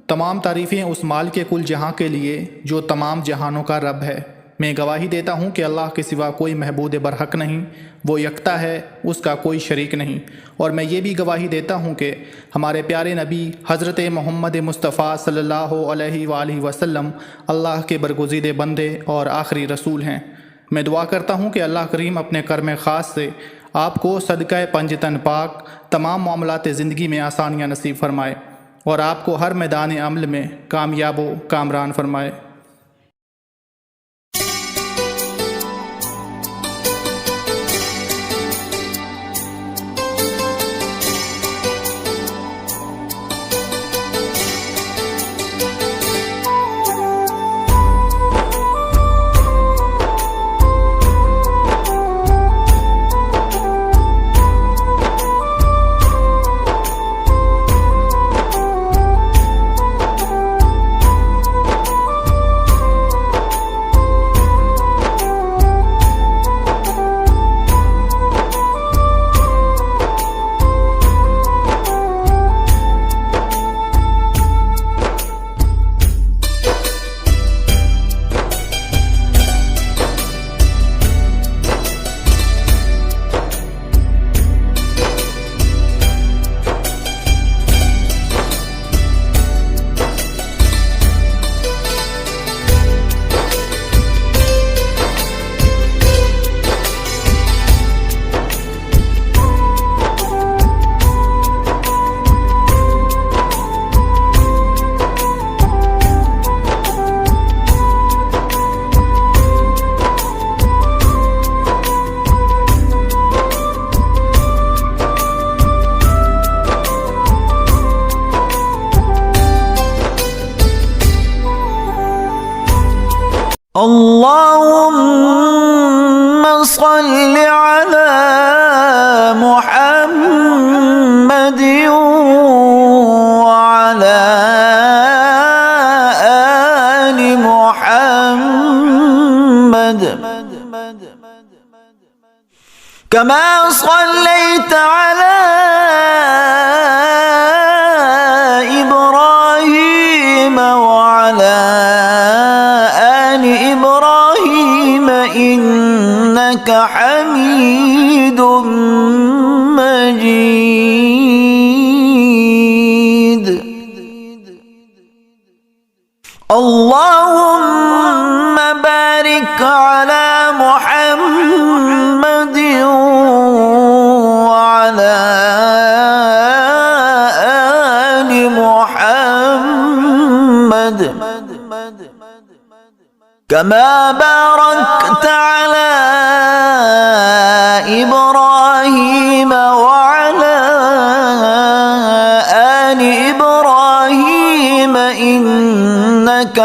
तमाम तारीफ़ें उस माल के कुल जहां के लिए जो तमाम जहानों का रब है। मैं गवाही देता हूँ कि अल्लाह के सिवा कोई महबूद बरहक नहीं, वो यकता है, उसका कोई शरीक नहीं। और मैं ये भी गवाही देता हूँ कि हमारे प्यारे नबी हज़रत मोहम्मद मुस्तफ़ा सल्लल्लाहु अलैहि वसल्लम अल्लाह के बरगुज़ीदे बंदे और आखिरी रसूल हैं। मैं दुआ करता हूँ कि अल्लाह करीम अपने कर्म ख़ास से आपको सदक़ा पंजतन पाक तमाम मामलात ज़िंदगी में आसानियाँ नसीब फरमाए और आपको हर मैदान अमल में कामयाब व कामरान फरमाए। اللهم صل على محمد وعلى آل محمد كما صليت على إبراهيم وعلى آل إبراهيم إنك حميد مجيد. اللهم بارك على محمد وعلى آل محمد كما باركت على إبراهيم وعلى آل إبراهيم إنك